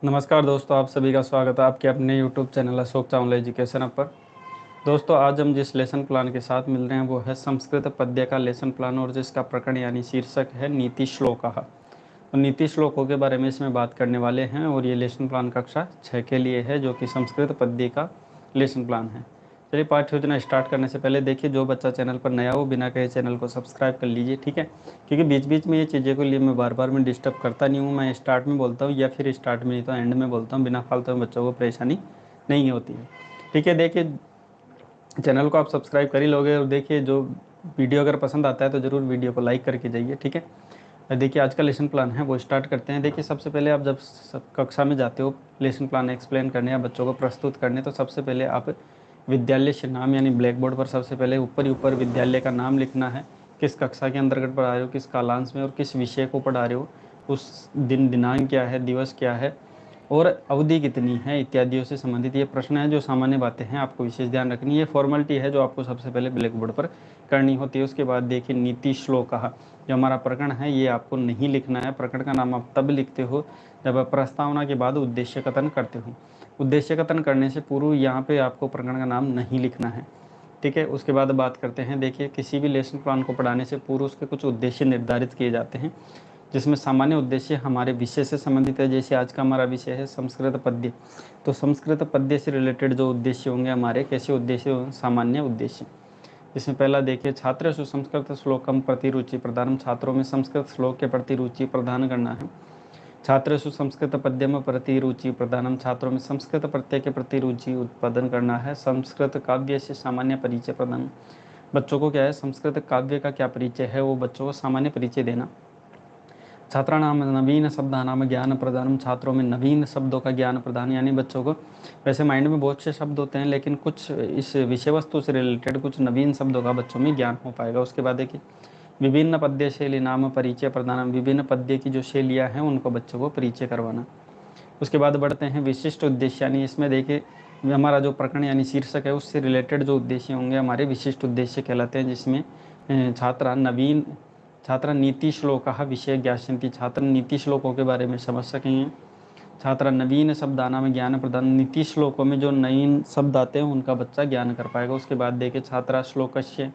नमस्कार दोस्तों, आप सभी का स्वागत है आपके अपने YouTube channel Ashok Chawla education पर। दोस्तों, आज हम जिस लेसन प्लान के साथ मिल रहे हैं वो है संस्कृत पद्य का लेसन प्लान, और जिसका प्रकरण यानी शीर्षक है नीति श्लोकः। तो नीति श्लोकों के बारे में इसमें बात करने वाले हैं, और ये लेसन प्लान कक्षा 6 के लिए है, जो कि संस्कृत पद्य का लेसन प्लान है। चलिए, पाठ्य योजना स्टार्ट करने से पहले देखिए, जो बच्चा चैनल पर नया हो बिना कहे चैनल को सब्सक्राइब कर लीजिए, ठीक है। क्योंकि बीच बीच में ये चीज़ें को लिए मैं बार बार मैं डिस्टर्ब करता नहीं हूँ। मैं स्टार्ट में बोलता हूँ या फिर स्टार्ट में नहीं तो एंड में बोलता हूँ, बिना फालतू में बच्चों को परेशानी नहीं होती है, ठीक है। देखिए, चैनल को आप सब्सक्राइब कर ही लोगे, और देखिए जो वीडियो अगर पसंद आता है तो ज़रूर वीडियो को लाइक करके जाइए, ठीक है। देखिए, आज का लेसन प्लान है वो स्टार्ट करते हैं। देखिए, सबसे पहले आप जब कक्षा में जाते हो लेसन प्लान एक्सप्लेन करने या बच्चों को प्रस्तुत करने, तो सबसे पहले आप विद्यालय से नाम यानी ब्लैक बोर्ड पर सबसे पहले ऊपर ही ऊपर विद्यालय का नाम लिखना है, किस कक्षा के अंतर्गत पढ़ा रहे हो, किस कालांश में, और किस विषय को पढ़ा रहे हो, उस दिन दिनांक क्या है, दिवस क्या है, और अवधि कितनी है, इत्यादियों से संबंधित ये प्रश्न है। जो सामान्य बातें हैं आपको विशेष ध्यान रखनी है। फॉर्मेलिटी है जो आपको सबसे पहले ब्लैक बोर्ड पर करनी होती है। उसके बाद देखिए, नीति श्लोक कहा, जो हमारा प्रकरण है ये आपको नहीं लिखना है। प्रकरण का नाम आप तब लिखते हो जब आप प्रस्तावना के बाद उद्देश्य कथन करते हो। उद्देश्य कथन करने से पूर्व यहाँ पे आपको प्रकरण का नाम नहीं लिखना है, ठीक है। उसके बाद बात करते हैं। देखिए, किसी भी लेसन प्लान को पढ़ाने से पूर्व उसके कुछ उद्देश्य निर्धारित किए जाते हैं, जिसमें सामान्य उद्देश्य हमारे विषय से संबंधित है। जैसे आज का हमारा विषय है संस्कृत पद्य, तो संस्कृत पद्य से रिलेटेड जो उद्देश्य होंगे हमारे, कैसे उद्देश्य होंगे, सामान्य उद्देश्य। इसमें पहला देखिए, छात्रेषु संस्कृत श्लोकम प्रति रुचि प्रदानम, छात्रों में संस्कृत श्लोक के प्रति रुचि प्रदान करना है। छात्रेषु संस्कृत पद्यम प्रति रुचि प्रदानम, छात्रों में संस्कृत प्रत्यय के प्रति रुचि उत्पादन करना है। संस्कृत काव्य से सामान्य परिचय प्रदान, बच्चों को क्या है, संस्कृत काव्य का क्या परिचय है वो बच्चों को सामान्य परिचय देना। छात्राणाम नवीन शब्दानाम ज्ञान प्रदान, छात्रों में नवीन शब्दों का ज्ञान प्रदान, यानी बच्चों को वैसे माइंड में बहुत से शब्द होते हैं, लेकिन कुछ इस विषय वस्तु से रिलेटेड कुछ नवीन शब्दों का बच्चों में ज्ञान हो पाएगा। उसके बाद देखिए, विभिन्न पद्य शैली नाम परिचय प्रदान, विभिन्न पद्य की जो शैलियाँ हैं उनको बच्चों को परिचय करवाना। उसके बाद बढ़ते हैं विशिष्ट उद्देश्य, यानी इसमें देखिए हमारा जो प्रकरण यानी शीर्षक है उससे रिलेटेड जो उद्देश्य होंगे हमारे विशिष्ट उद्देश्य कहलाते हैं, जिसमें छात्रा नीति श्लोकः विषय ज्ञास्यन्ति, छात्र नीति श्लोकों के बारे में समझ सकेंगे। छात्रा नवीन शब्दानां में ज्ञान प्रदान, नीति श्लोकों में जो नवीन शब्द आते हैं उनका बच्चा ज्ञान कर पाएगा। उसके बाद देखिए, छात्रा श्लोकस्य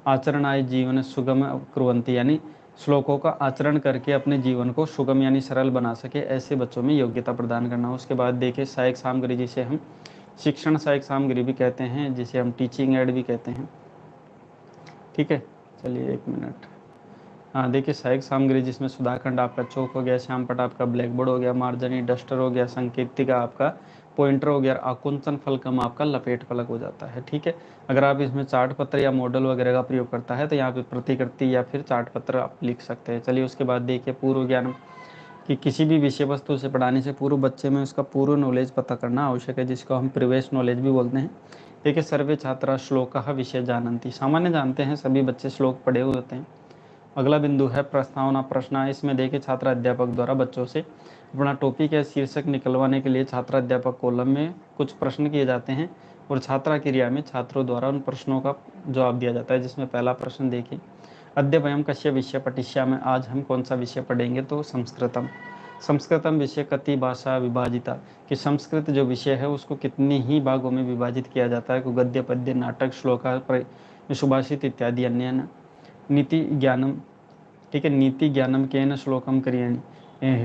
आचरणाय जीवन सुगम कुर्वन्ति, यानी श्लोकों का आचरण करके अपने जीवन को सुगम यानी सरल बना सके, ऐसे बच्चों में योग्यता प्रदान करना। उसके बाद देखिए, सहायक सामग्री, जिसे हम शिक्षण सहायक सामग्री भी कहते हैं, जिसे हम टीचिंग एड भी कहते हैं, ठीक है। चलिए 1 मिनट। हाँ, देखिए, सहायक सामग्री जिसमें सुधाखंड आपका चौक हो गया, श्यामपट आपका ब्लैक बोर्ड हो गया, मार्जनी डस्टर हो गया, संकेतिका आपका पॉइंटर हो गया, आकुंचन फलकम आपका लपेट फलक हो जाता है, ठीक है। अगर आप इसमें चार्ट पत्र या मॉडल वगैरह का प्रयोग करता है तो यहाँ पे प्रतिकृति या फिर चार्ट पत्र आप लिख सकते हैं। चलिए, उसके बाद देखिए, पूर्व ज्ञान, कि किसी भी विषय वस्तु से पढ़ाने से पूर्व बच्चे में उसका पूर्व नॉलेज पता करना आवश्यक है, जिसको हम प्रीवियस नॉलेज भी बोलते हैं। देखिए, सर्वे छात्रा श्लोकः विषय जानन्ति, सामान्य जानते हैं सभी बच्चे, श्लोक पढ़े हुए होते हैं। अगला बिंदु है प्रस्तावना प्रश्न। इसमें देखिए, छात्र अध्यापक द्वारा बच्चों से अपना टॉपिक या शीर्षक निकलवाने के लिए छात्र अध्यापक कॉलम में कुछ प्रश्न किए जाते हैं, और छात्रा क्रिया में छात्रों द्वारा उन प्रश्नों का जवाब दिया जाता है। जिसमें पहला प्रश्न देखिए, अद्य वयम कस्य विषय पठिष्यामः, आज हम कौन सा विषय पढ़ेंगे, तो संस्कृतम। संस्कृतम विषय कति भाषा विभाजिता, कि संस्कृत जो विषय है उसको कितने ही भागों में विभाजित किया जाता है, गद्य पद्य नाटक श्लोक सुभाषित इत्यादि अन्य। नीति ज्ञानम, ठीक है, नीति ज्ञानम केन श्लोकम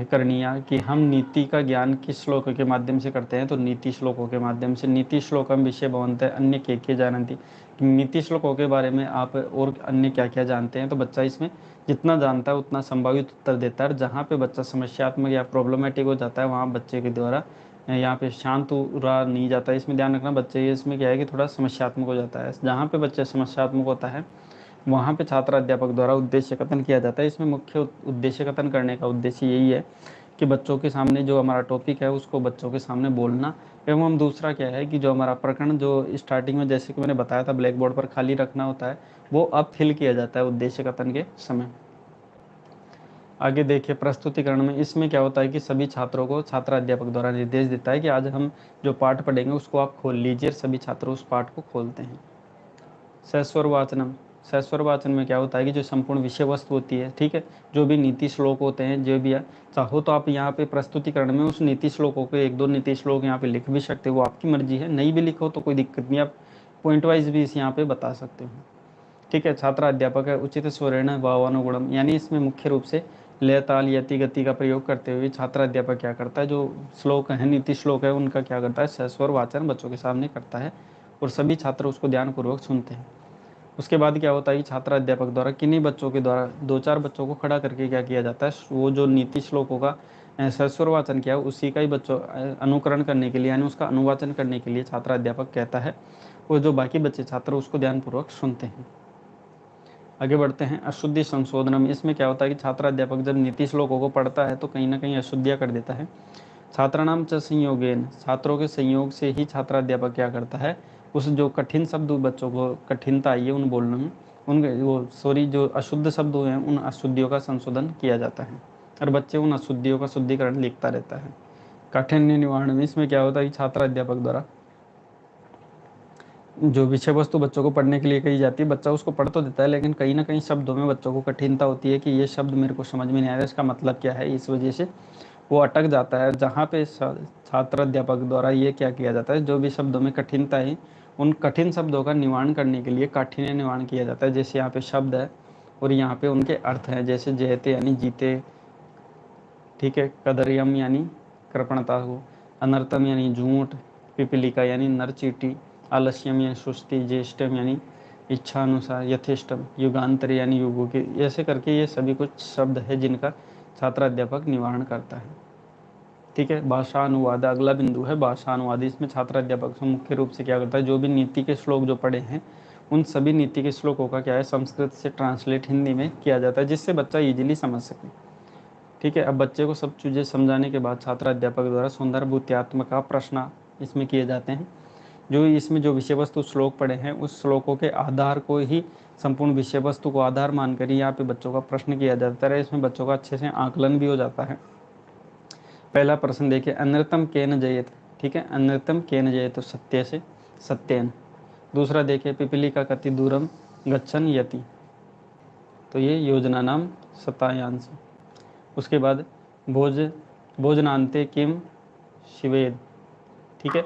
करणीया, कि हम नीति का ज्ञान किस श्लोक के माध्यम से करते हैं, तो नीति श्लोकों के माध्यम से। नीति श्लोकम विषय भवन्तः अन्य के जानन्ति, नीति श्लोकों के बारे में आप और अन्य क्या क्या जानते हैं, तो बच्चा इसमें जितना जानता है उतना संभावित उत्तर देता है। जहाँ पे बच्चा समस्यात्मक या प्रॉब्लमेटिक हो जाता है वहाँ बच्चे के द्वारा यहाँ पे शांत रहा नहीं जाता है। इसमें ध्यान रखना, बच्चे इसमें क्या है कि थोड़ा समस्यात्मक हो जाता है। जहाँ पे बच्चे समस्यात्मक होता है वहाँ पे छात्र अध्यापक द्वारा उद्देश्य कथन किया जाता है। इसमें मुख्य उद्देश्य कथन करने का उद्देश्य यही है कि बच्चों के सामने जो हमारा टॉपिक है उसको बच्चों के सामने बोलना, एवं हम दूसरा क्या है कि जो हमारा प्रकरण जो स्टार्टिंग में जैसे कि मैंने बताया था ब्लैक बोर्ड पर खाली रखना होता है, वो अब फिल किया जाता है उद्देश्य कथन के समय। आगे देखिए, प्रस्तुतिकरण में इसमें क्या होता है कि सभी छात्रों को छात्र अध्यापक द्वारा निर्देश देता है कि आज हम जो पाठ पढ़ेंगे उसको आप खोल लीजिए। सभी छात्र उस पाठ को खोलते हैं। सस्वर वाचनम, सस्वर वाचन में क्या होता है कि जो संपूर्ण विषय वस्तु होती है, ठीक है, जो भी नीति श्लोक होते हैं, जो भी है, चाहो तो आप यहाँ पे प्रस्तुतिकरण में उस नीति श्लोकों के 1-2 नीति श्लोक यहाँ पे लिख भी सकते हो, वो आपकी मर्जी है। नहीं भी लिखो तो कोई दिक्कत नहीं, आप पॉइंट वाइज भी इस यहाँ पे बता सकते हो, ठीक है। छात्र अध्यापक है उचित स्वरेण भावानुगुणम, यानी इसमें मुख्य रूप से लय ताल यति गति का प्रयोग करते हुए छात्र अध्यापक क्या करता है, जो श्लोक है, नीति श्लोक है, उनका क्या करता है, सस्वर वाचन बच्चों के सामने करता है और सभी छात्र उसको ध्यानपूर्वक सुनते हैं। उसके बाद क्या होता है कि छात्र अध्यापक द्वारा किन्हीं बच्चों के द्वारा 2-4 बच्चों को खड़ा करके क्या किया जाता है, वो जो नीति श्लोकों का सस्वर वाचन किया उसी का ही बच्चों अनुकरण करने के लिए, यानी उसका अनुवाचन करने के लिए छात्र अध्यापक कहता है, और जो बाकी बच्चे छात्र उसको ध्यानपूर्वक सुनते हैं। आगे बढ़ते हैं। अशुद्धि संशोधनम, इसमें क्या होता है कि छात्र अध्यापक जब नीति श्लोकों को पढ़ता है तो कहीं ना कहीं अशुद्धियाँ कर देता है। छात्राणाम च संयोगेन, छात्रों के संयोग से ही छात्र अध्यापक क्या करता है, उस जो कठिन शब्द बच्चों को कठिनता आई है उन बोलने में, जो अशुद्ध शब्द हुए हैं उन अशुद्धियों का संशोधन किया जाता है और बच्चे उन अशुद्धियों का शुद्धिकरण लिखता रहता है। काठिन्य निवारण में इसमें क्या होता है कि छात्र अध्यापक द्वारा जो विषय वस्तु बच्चों को पढ़ने के लिए कही जाती है, बच्चा उसको पढ़ तो देता है, लेकिन कहीं ना कहीं शब्दों में बच्चों को कठिनता होती है कि ये शब्द मेरे को समझ में नहीं आ रहा, इसका मतलब क्या है, इस वजह से वो अटक जाता है। जहाँ पे छात्र अध्यापक द्वारा ये क्या किया जाता है, जो भी शब्दों में कठिनता है उन कठिन शब्दों का निवारण करने के लिए काठिन्य निवारण किया जाता है। जैसे यहाँ पे शब्द है और यहाँ पे उनके अर्थ हैं, जैसे जयते यानी जीते, ठीक है, कदरियम यानी कृपणता हो, अनर्थम यानी झूठ, पिपीलिका यानी नरचीटी, आलस्यम यानी सुस्ती, ज्येष्ठम यानी इच्छा अनुसार, यथेष्टम युगांतर यानी युगों के, ऐसे करके ये सभी कुछ शब्द है जिनका छात्र अध्यापक निवारण करता है, ठीक है। भाषा अनुवाद अगला बिंदु है, भाषा अनुवाद। इसमें छात्र अध्यापक मुख्य रूप से क्या करता है, जो भी नीति के श्लोक जो पढ़े हैं उन सभी नीति के श्लोकों का क्या है, संस्कृत से ट्रांसलेट हिंदी में किया जाता है, जिससे बच्चा इजीली समझ सके, ठीक है। अब बच्चे को सब चीज़ें समझाने के बाद छात्र अध्यापक द्वारा सुंदर बुद्धियात्मक प्रश्न इसमें किए जाते हैं। जो इसमें जो विषय वस्तु श्लोक पढ़े हैं उस श्लोकों के आधार को ही संपूर्ण विषय वस्तु को आधार मानकर ही यहाँ पे बच्चों का प्रश्न किया जाता है। इसमें बच्चों का अच्छे से आकलन भी हो जाता है। पहला प्रश्न देखिए, अनृतम केन जयेत, ठीक है, अनृतम केन जयेत तो सत्य से, सत्येन। दूसरा देखिए, पिपीलिका कति दूरम गच्छन यति, तो ये योजना नाम शतायांश। उसके बाद भोजनांते किम शिवेद, ठीक है,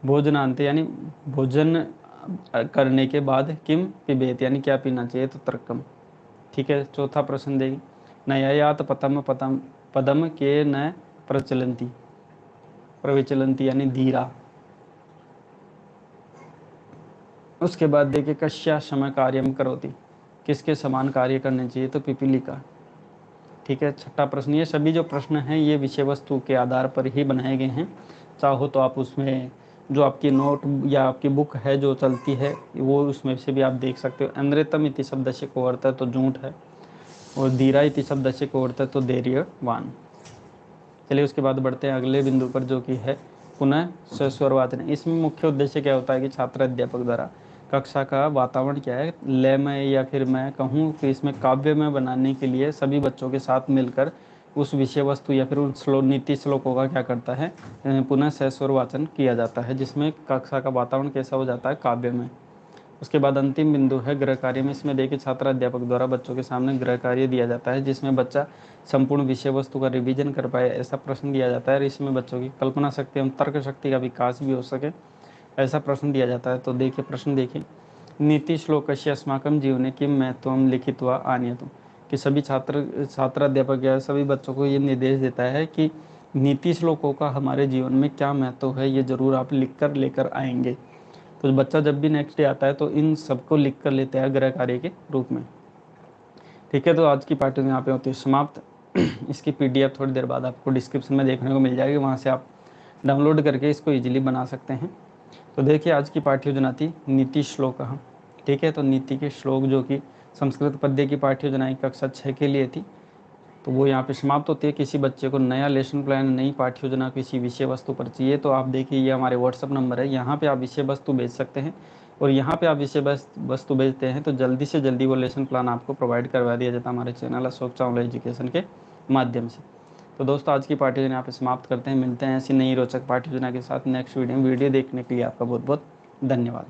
भोजनांते यानी भोजन करने के बाद किम पिबेत यानी क्या पीना चाहिए, तो तर्कम, ठीक है। चौथा प्रश्न देखिए, नयायात पतम पतम पदम के न प्रविचलंती यानी धीरा। उसके बाद देखिए, कश्या समय कार्यम करोति, किसके समान कार्य करने चाहिए, तो पिपीलिका, ठीक है। छठा प्रश्न, ये सभी जो प्रश्न हैं ये विषय वस्तु के आधार पर ही बनाए गए हैं। चाहो तो आप उसमें जो आपकी नोट या आपकी बुक है जो चलती है वो उसमें से भी आप देख सकते हो। अनृतम इति शब्द से को अर्थ है तो झूठ है, और धीरा इति शब्द से को अर्थ है तो धैर्यवान। चलिए उसके बाद बढ़ते हैं अगले बिंदु पर, जो कि है पुनः सस्वर वाचन। इसमें मुख्य उद्देश्य क्या होता है कि छात्र अध्यापक द्वारा कक्षा का वातावरण क्या है, लयमय या फिर मैं कहूँ कि इसमें काव्यमय बनाने के लिए सभी बच्चों के साथ मिलकर उस विषय वस्तु या फिर उन नीति श्लोकों का क्या करता है, पुनः सस्वर वाचन किया जाता है, जिसमें कक्षा का वातावरण कैसा हो जाता है, काव्यमय। उसके बाद अंतिम बिंदु है गृह कार्य में। इसमें देखिए, छात्र अध्यापक द्वारा बच्चों के सामने गृह कार्य दिया जाता है, जिसमें बच्चा संपूर्ण विषय वस्तु का रिवीजन कर पाए, ऐसा प्रश्न दिया जाता है। और इसमें बच्चों की कल्पना शक्ति एवं तर्क शक्ति का विकास भी हो सके, ऐसा प्रश्न दिया जाता है। तो देखिए प्रश्न देखिए, नीति श्लोकस्य अस्माकं जीवने किं महत्वं लिखित्वा आनयतु, कि सभी छात्र अध्यापक या सभी बच्चों को ये निर्देश देता है कि नीति श्लोकों का हमारे जीवन में क्या महत्व है, ये जरूर आप लिख कर लेकर आएंगे। तो बच्चा जब भी नेक्स्ट डे आता है तो इन सबको लिख कर लेते हैं गृह कार्य के रूप में, ठीक है। तो आज की पार्टी यहाँ पे होती है समाप्त। इसकी PDF थोड़ी देर बाद आपको डिस्क्रिप्शन में देखने को मिल जाएगी, वहाँ से आप डाउनलोड करके इसको इजीली बना सकते हैं। तो देखिए आज की पाठ्य योजना थी नीति श्लोक, ठीक है। तो नीति के श्लोक जो कि संस्कृत पद्य की पाठ्य योजना कक्षा 6 के लिए थी, तो वो यहाँ पे समाप्त होती है। किसी बच्चे को नया लेसन प्लान, नई पाठ्य योजना किसी विषय वस्तु पर चाहिए तो आप देखिए ये हमारे व्हाट्सअप नंबर है, यहाँ पे आप विषय वस्तु भेज सकते हैं, और यहाँ पे आप विषय वस्तु भेजते हैं तो जल्दी से जल्दी वो लेसन प्लान आपको प्रोवाइड करवा दिया जाता है हमारे चैनल अशोक चावला एजुकेशन के माध्यम से। तो दोस्तों आज की पाठ्य योजना यहाँ पे समाप्त करते हैं, मिलते हैं ऐसी नई रोचक पाठ्य योजना के साथ नेक्स्ट वीडियो देखने के लिए आपका बहुत बहुत धन्यवाद।